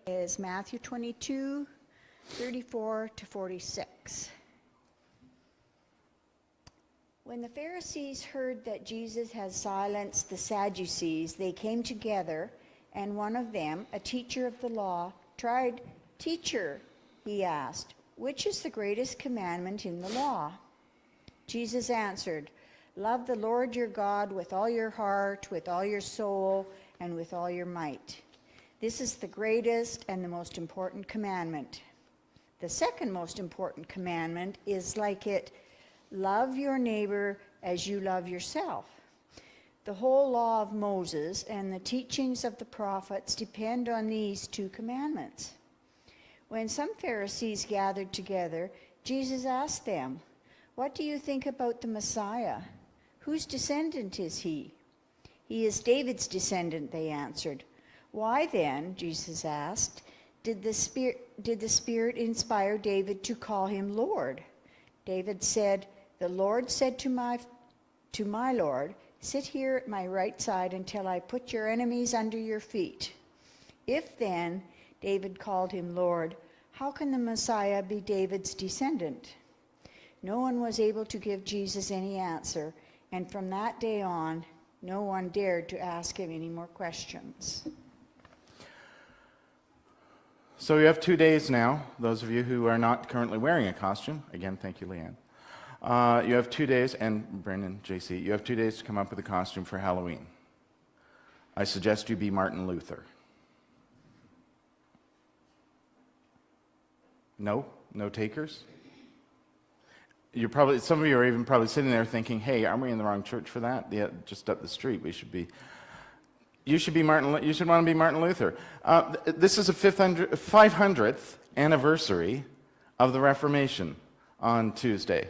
Is Matthew 22, 34 to 46. When the Pharisees heard that Jesus had silenced the Sadducees, they came together, and one of them, a teacher of the law, tried. "Teacher," he asked, "which is the greatest commandment in the law?" Jesus answered, "Love the Lord your God with all your heart, with all your soul, and with all your might. This is the greatest and the most important commandment. The second most important commandment is like it: love your neighbor as you love yourself. The whole law of Moses and the teachings of the prophets depend on these two commandments." When some Pharisees gathered together, Jesus asked them, "What do you think about the Messiah? Whose descendant is he?" "He is David's descendant," they answered. "Why then," Jesus asked, did the Spirit inspire David to call him Lord? David said, "The Lord said to my Lord, 'Sit here at my right side until I put your enemies under your feet.' If then David called him Lord, how can the Messiah be David's descendant?" No one was able to give Jesus any answer, and from that day on, no one dared to ask him any more questions. So you have 2 days now, those of you who are not currently wearing a costume. Again, thank you, Leanne. You have 2 days, and Brendan, JC, you have 2 days to come up with a costume for Halloween. I suggest you be Martin Luther. No takers? You're probably, some of you are even probably sitting there thinking, "Hey, aren't we in the wrong church for that? Yeah, just up the street, we should be." You should want to be Martin Luther. This is the 500th anniversary of the Reformation on Tuesday.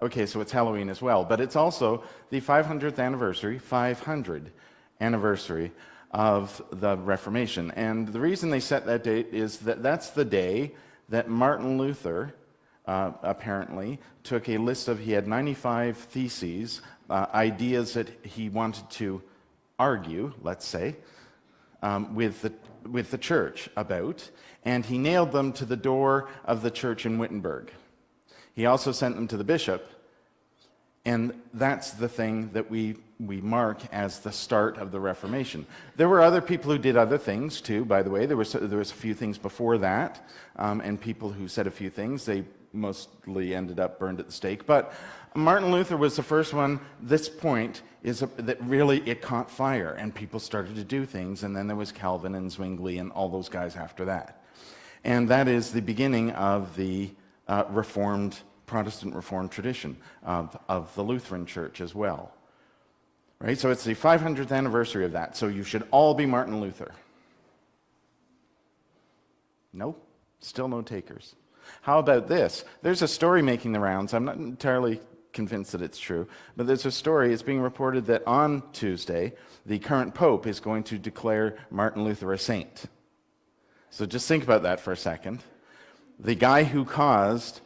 Okay, so it's Halloween as well, but it's also the 500th anniversary, 500 anniversary of the Reformation. And the reason they set that date is that that's the day that Martin Luther apparently took a list of, he had 95 theses, ideas that he wanted to argue, let's say, with the church about, and he nailed them to the door of the church in Wittenberg. He also sent them to the bishop, and that's the thing that we mark as the start of the Reformation. There were other people who did other things too, by the way. There was a few things before that, and people who said a few things. They mostly ended up burned at the stake. But Martin Luther was the first one. This point is that really it caught fire, and people started to do things, and then there was Calvin and Zwingli and all those guys after that. And that is the beginning of the Protestant Reformed tradition of the Lutheran Church as well. Right? So it's the 500th anniversary of that. So you should all be Martin Luther. No? Still no takers. How about this? There's a story making the rounds. I'm not entirely convinced that it's true, but there's a story. It's being reported that on Tuesday, the current Pope is going to declare Martin Luther a saint. So just think about that for a second. The guy who caused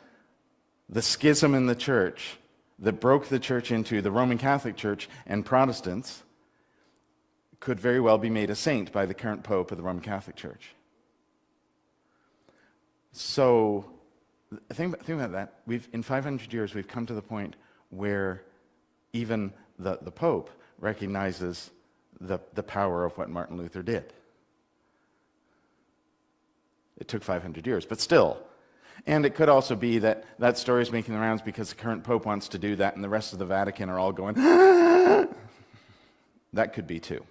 the schism in the church that broke the church into the Roman Catholic Church and Protestants could very well be made a saint by the current Pope of the Roman Catholic Church. So think about that. In 500 years, we've come to the point where even the Pope recognizes the power of what Martin Luther did. It took 500 years, but still. And it could also be that that story is making the rounds because the current Pope wants to do that and the rest of the Vatican are all going, That could be too.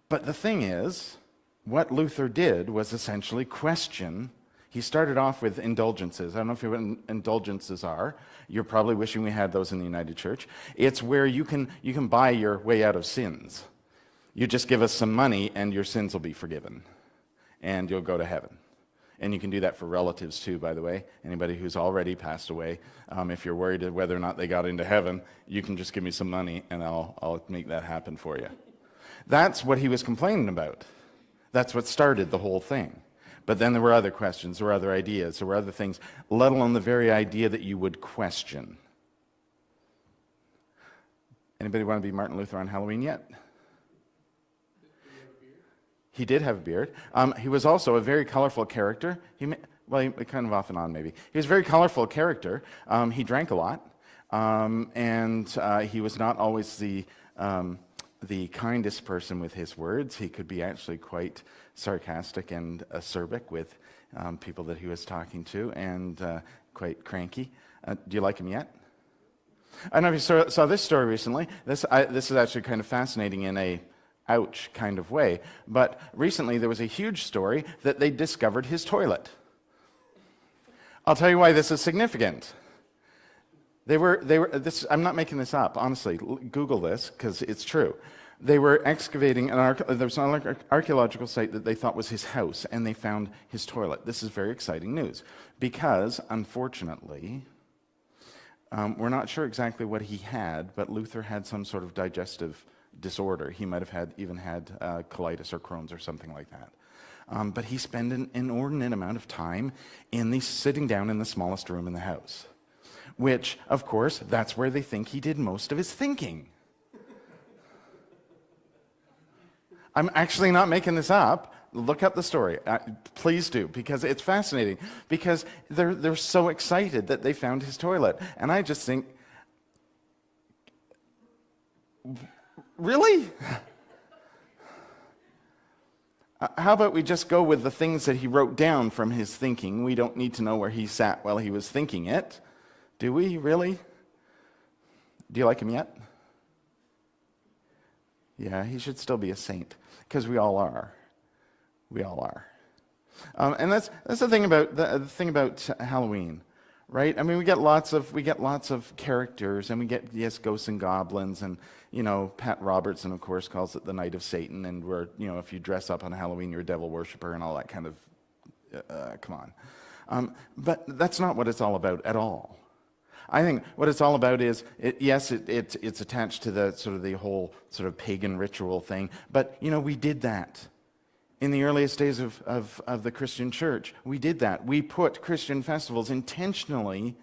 But the thing is, what Luther did was essentially question. He started off with indulgences. I don't know if you know what indulgences are. You're probably wishing we had those in the United Church. It's where you can buy your way out of sins. You just give us some money and your sins will be forgiven. And you'll go to heaven. And you can do that for relatives too, by the way. Anybody who's already passed away, if you're worried whether or not they got into heaven, you can just give me some money and I'll make that happen for you. That's what he was complaining about. That's what started the whole thing. But then there were other questions, there were other ideas, there were other things, let alone the very idea that you would question. Anybody want to be Martin Luther on Halloween yet? He did have a beard. He was also a very colorful character. He kind of off and on maybe. He was a very colorful character. He drank a lot, and he was not always the kindest person with his words. He could be actually quite sarcastic and acerbic with people that he was talking to, and quite cranky. Do you like him yet? I don't know if you saw this story recently. This is actually kind of fascinating in a ouch kind of way. But recently there was a huge story that they discovered his toilet. I'll tell you why this is significant. I'm not making this up, honestly. Google this, because it's true. They were excavating there was an archaeological site that they thought was his house, and they found his toilet. This is very exciting news, because, unfortunately, we're not sure exactly what he had, but Luther had some sort of digestive disorder. He might have even had colitis or Crohn's or something like that. But he spent an inordinate amount of time sitting down in the smallest room in the house, which, of course, that's where they think he did most of his thinking. I'm actually not making this up. Look up the story. Please do, because it's fascinating. Because they're so excited that they found his toilet. And I just think, really? How about we just go with the things that he wrote down from his thinking? We don't need to know where he sat while he was thinking it. Do we, really? Do you like him yet? Yeah, he should still be a saint, because we all are. We all are. And that's the thing about Halloween, right? I mean, we get lots of characters, and we get, yes, ghosts and goblins, and Pat Robertson, of course, calls it the Night of Satan, and if you dress up on Halloween, you're a devil worshiper and all that kind of, come on. But that's not what it's all about at all. I think what it's all about is, it's attached to the whole sort of pagan ritual thing, but we did that. In the earliest days of the Christian church, we did that. We put Christian festivals intentionally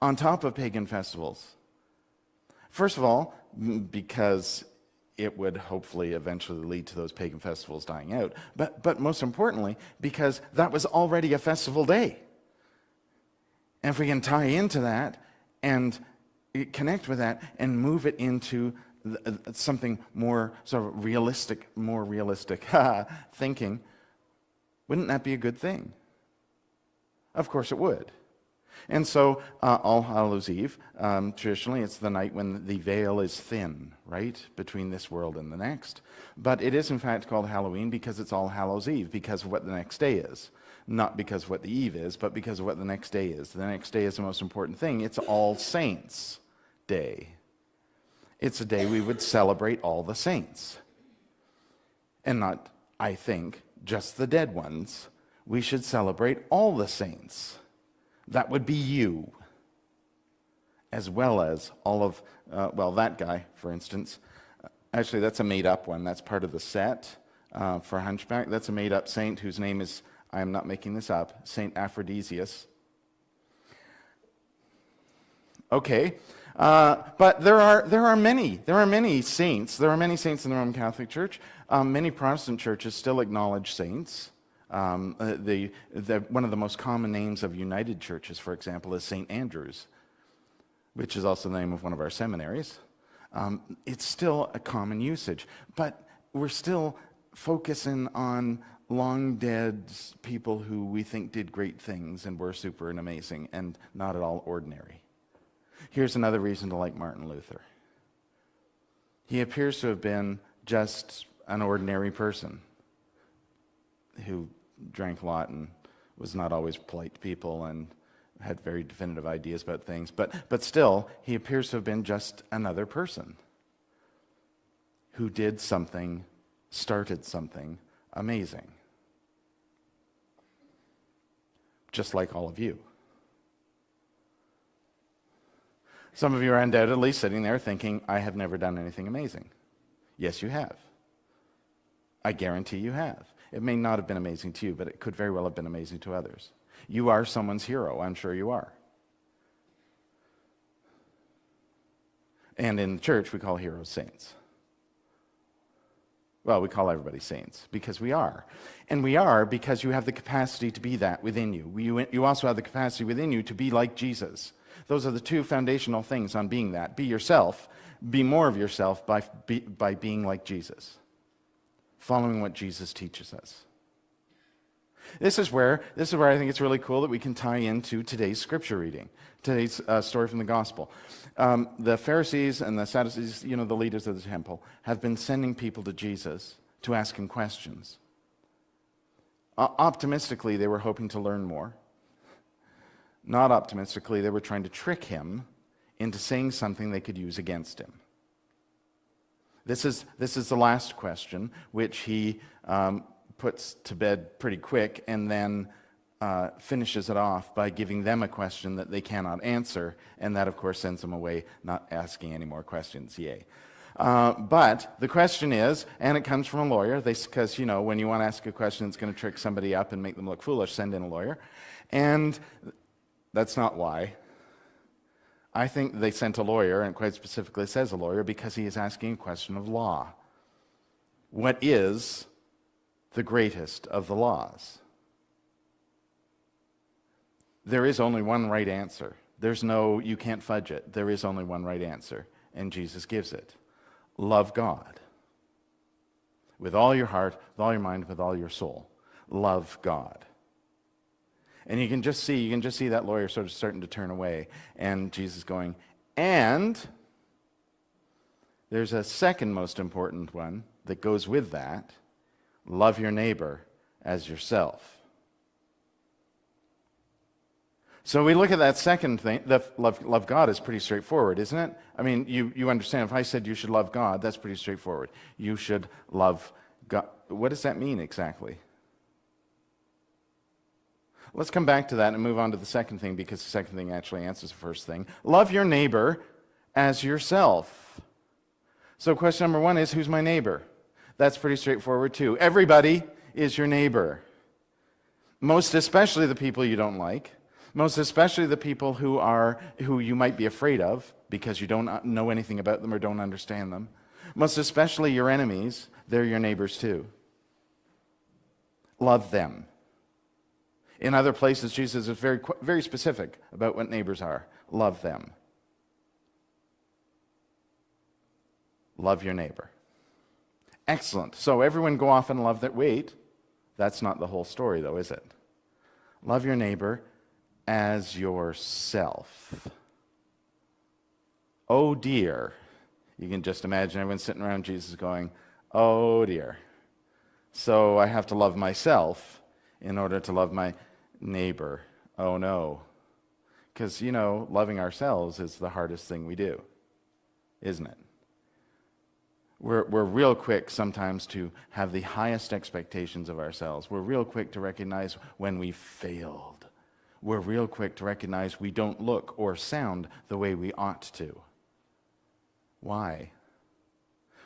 on top of pagan festivals. First of all, because it would hopefully eventually lead to those pagan festivals dying out. But most importantly, because that was already a festival day. And if we can tie into that and connect with that and move it into something more sort of realistic thinking, wouldn't that be a good thing? Of course it would. And so All Hallows Eve, traditionally it's the night when the veil is thin, right, between this world and the next. But it is in fact called Halloween because it's All Hallows Eve, because of what the next day is. Not because of what the eve is, but because of what the next day is. The next day is the most important thing. It's All Saints' Day. It's a day we would celebrate all the saints. And not, I think, just the dead ones. We should celebrate all the saints. That would be you, as well as all of, that guy, for instance. Actually, that's a made-up one. That's part of the set for Hunchback. That's a made-up saint whose name is, I am not making this up, Saint Aphrodisias. Okay, but there are many saints. There are many saints in the Roman Catholic Church. Many Protestant churches still acknowledge saints. One of the most common names of United Churches, for example, is St. Andrew's, which is also the name of one of our seminaries. It's still a common usage, but we're still focusing on long dead people who we think did great things and were super and amazing and not at all ordinary. Here's another reason to like Martin Luther. He appears to have been just an ordinary person who drank a lot and was not always polite to people and had very definitive ideas about things. But still, he appears to have been just another person who started something amazing. Just like all of you. Some of you are undoubtedly sitting there thinking, I have never done anything amazing. Yes, you have. I guarantee you have. It may not have been amazing to you, but it could very well have been amazing to others. You are someone's hero, I'm sure you are. And in the church, we call heroes saints. Well, we call everybody saints because we are. And we are because you have the capacity to be that within you. You also have the capacity within you to be like Jesus. Those are the two foundational things on being that. Be yourself. Be more of yourself by being like Jesus. Following what Jesus teaches us. This is where I think it's really cool that we can tie into today's scripture reading, today's story from the gospel. The Pharisees and the Sadducees, the leaders of the temple, have been sending people to Jesus to ask him questions. Optimistically, they were hoping to learn more. Not optimistically, they were trying to trick him into saying something they could use against him. This is the last question, which he puts to bed pretty quick, and then finishes it off by giving them a question that they cannot answer, and that, of course, sends them away not asking any more questions. Yay. But the question is, and it comes from a lawyer, because, when you want to ask a question that's going to trick somebody up and make them look foolish, send in a lawyer. And that's not why. I think they sent a lawyer, and quite specifically says a lawyer, because he is asking a question of law. What is the greatest of the laws? There is only one right answer. You can't fudge it. There is only one right answer, and Jesus gives it. Love God. With all your heart, with all your mind, with all your soul. Love God. And you can just see that lawyer sort of starting to turn away, and Jesus going, and there's a second most important one that goes with that. Love your neighbor as yourself. So we look at that second thing. Love God is pretty straightforward, isn't it? I mean, you understand, if I said you should love God, that's pretty straightforward. You should love God. What does that mean exactly? Let's come back to that and move on to the second thing, because the second thing actually answers the first thing. Love your neighbor as yourself. So question number one is, who's my neighbor? That's pretty straightforward too. Everybody is your neighbor. Most especially the people you don't like. Most especially the people who you might be afraid of because you don't know anything about them or don't understand them. Most especially your enemies, they're your neighbors too. Love them. In other places, Jesus is very, very specific about what neighbors are. Love them. Love your neighbor. Excellent. So everyone go off and love that. Wait, that's not the whole story though, is it? Love your neighbor as yourself. Oh dear. You can just imagine everyone sitting around Jesus going, oh dear. So I have to love myself in order to love my neighbor. Oh no. Because, loving ourselves is the hardest thing we do, isn't it? We're real quick sometimes to have the highest expectations of ourselves. We're real quick to recognize when we failed. We're real quick to recognize we don't look or sound the way we ought to. Why?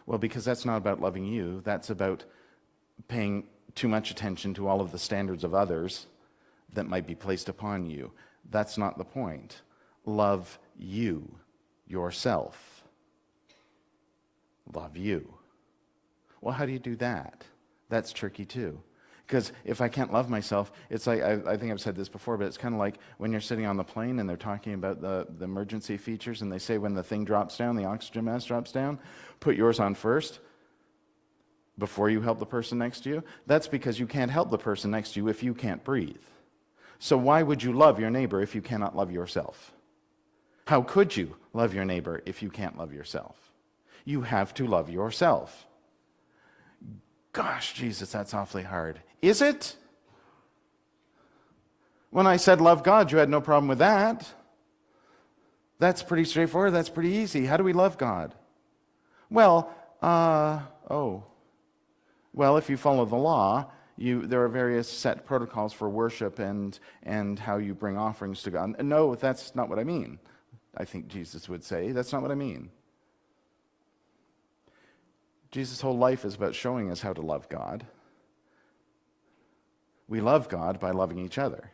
Well, because that's not about loving you. That's about paying too much attention to all of the standards of others that might be placed upon you. That's not the point. Love you, yourself. Love you. Well, how do you do that? That's tricky too. Because if I can't love myself, it's like, I think I've said this before, but it's kind of like when you're sitting on the plane and they're talking about the emergency features, and they say when the thing drops down, the oxygen mask drops down, put yours on first before you help the person next to you. That's because you can't help the person next to you if you can't breathe. So why would you love your neighbor if you cannot love yourself? How could you love your neighbor if you can't love yourself? You have to love yourself. Gosh, Jesus, that's awfully hard. Is it? When I said love God, you had no problem with that. That's pretty straightforward. That's pretty easy. How do we love God? Well, if you follow the law, there are various set protocols for worship and how you bring offerings to God. No, that's not what I mean. I think Jesus would say, that's not what I mean. Jesus' whole life is about showing us how to love God. We love God by loving each other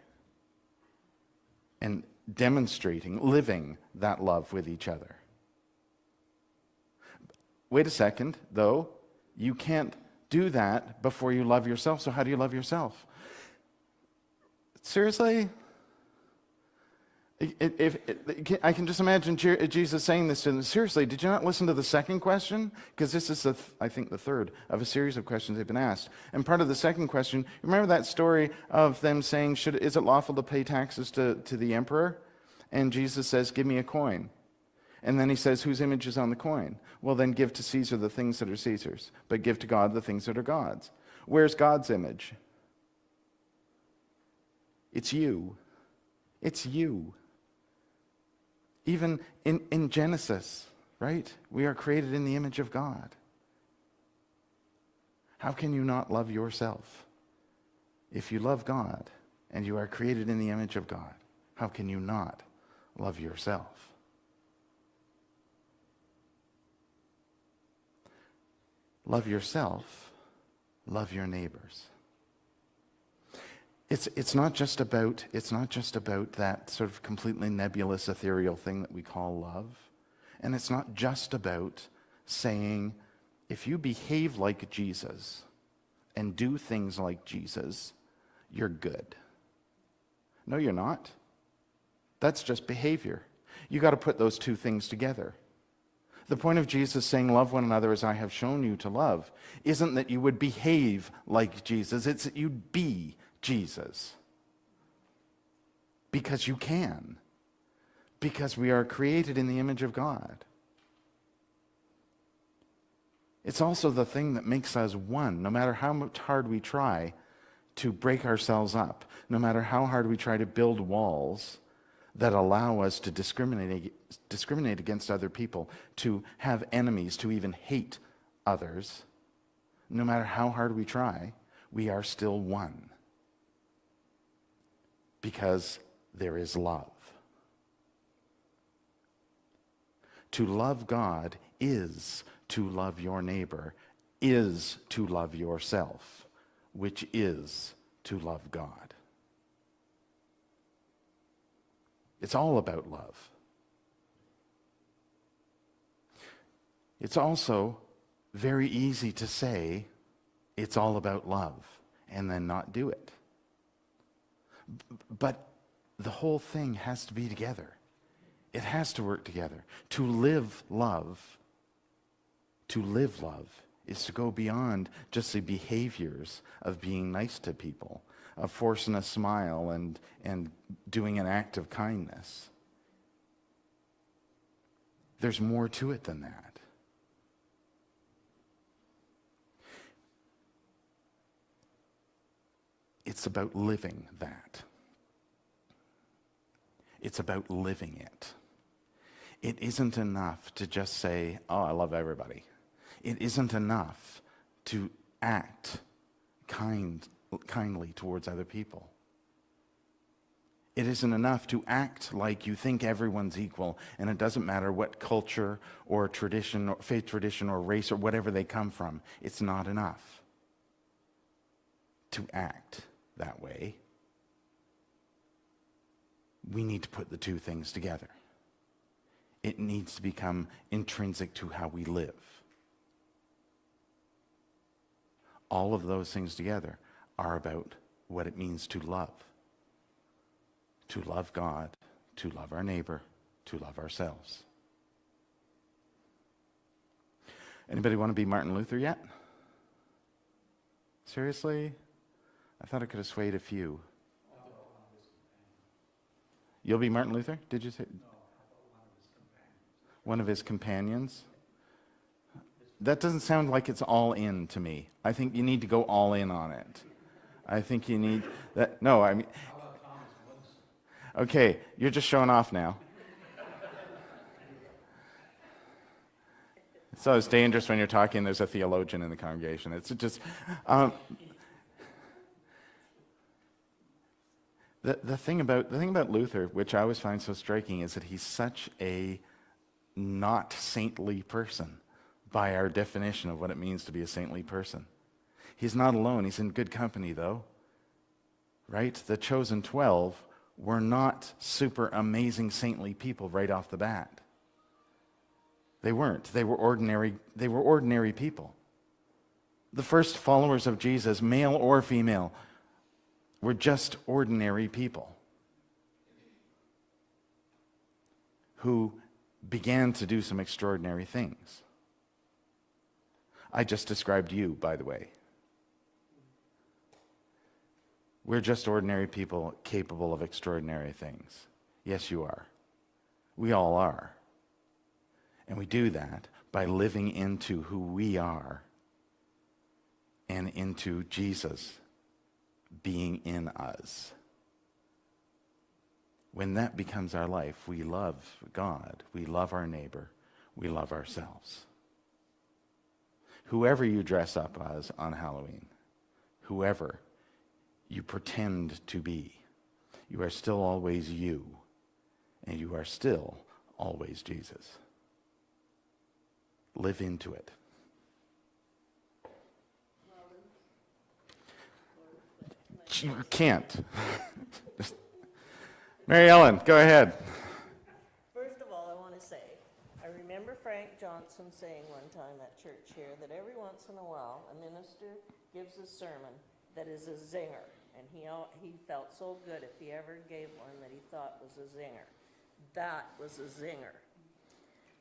and demonstrating, living that love with each other. Wait a second, though. You can't do that before you love yourself. So how do you love yourself? Seriously? I can just imagine Jesus saying this to them. Seriously, did you not listen to the second question? Because this is, I think, the third of a series of questions they've been asked. And part of the second question, remember that story of them saying, is it lawful to pay taxes to the emperor? And Jesus says, give me a coin. And then he says, whose image is on the coin? Well, then give to Caesar the things that are Caesar's, but give to God the things that are God's. Where's God's image? It's you. It's you. Even in Genesis, right? We are created in the image of God. How can you not love yourself? If you love God and you are created in the image of God, how can you not love yourself? Love yourself, love your neighbors. It's not just about that sort of completely nebulous, ethereal thing that we call love. And it's not just about saying, if you behave like Jesus and do things like Jesus, you're good. No, you're not. That's just behavior. You got to put those two things together. The point of Jesus saying, love one another as I have shown you to love, isn't that you would behave like Jesus, it's that you'd be Jesus. Because you can. Because we are created in the image of God. It's also the thing that makes us one, no matter how much hard we try to break ourselves up, no matter how hard we try to build walls that allow us to discriminate against other people, to have enemies, to even hate others. No matter how hard we try, we are still one. Because there is love. To love God is to love your neighbor, is to love yourself, which is to love God. It's all about love. It's also very easy to say it's all about love and then not do it. But the whole thing has to be together. It has to work together. To live love is to go beyond just the behaviors of being nice to people, of forcing a smile and doing an act of kindness. There's more to it than that. It's about living that. It's about living it. It isn't enough to just say, oh, I love everybody. It isn't enough to act kindly towards other people. It isn't enough to act like you think everyone's equal, and it doesn't matter what culture or tradition or faith tradition or race or whatever they come from. It's not enough to act that way. We need to put the two things together. It needs to become intrinsic to how we live. All of those things together are about what it means to love. To love God, to love our neighbor, to love ourselves. Anybody want to be Martin Luther yet? Seriously? I thought I could have swayed a few. You'll be Martin Luther? Did you say? One of his companions? That doesn't sound like it's all in to me. I think you need to go all in on it. I think you need that. No, I mean. Okay, you're just showing off now. So it's dangerous when you're talking, there's a theologian in the congregation. It's just. The thing about Luther, which I always find so striking, is that he's such a not saintly person by our definition of what it means to be a saintly person. He's not alone. He's in good company, though. Right? The chosen 12 were not super amazing saintly people right off the bat. They weren't. They were ordinary people. The first followers of Jesus, male or female, were just ordinary people who began to do some extraordinary things. I just described you, by the way. We're just ordinary people capable of extraordinary things. Yes, you are. We all are. And we do that by living into who we are and into Jesus being in us. When that becomes our life, we love God, we love our neighbor, we love ourselves. Whoever you dress up as on Halloween, whoever you pretend to be, you are still always you, and you are still always Jesus. Live into it. You can't. Mary Ellen, go ahead. First of all, I want to say, I remember Frank Johnson saying one time at church here that every once in a while a minister gives a sermon that is a zinger. And he felt so good if he ever gave one that he thought was a zinger. That was a zinger.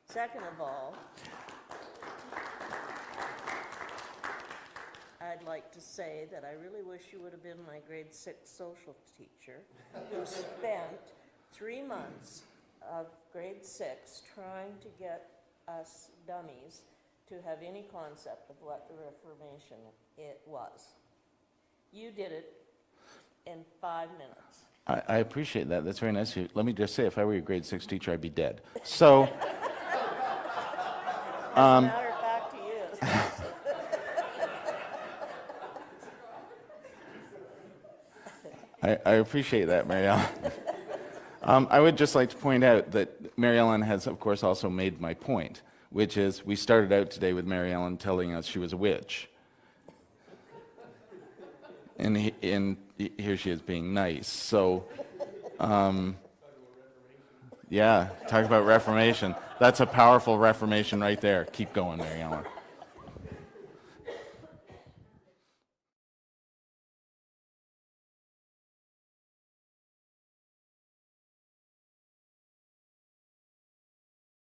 Second of all, I'd like to say that I really wish you would have been my grade 6 social teacher who spent 3 months of grade 6 trying to get us dummies to have any concept of what the Reformation it was. You did it in 5 minutes. I appreciate that. That's very nice of you. Let me just say, if I were your grade 6 teacher, I'd be dead. So, As a matter of fact, he is. I appreciate that, Mary Ellen. I would just like to point out that Mary Ellen has, of course, also made my point, which is we started out today with Mary Ellen telling us she was a witch. And here she is being nice. So, yeah, talk about Reformation. That's a powerful Reformation right there. Keep going, Mary Ellen.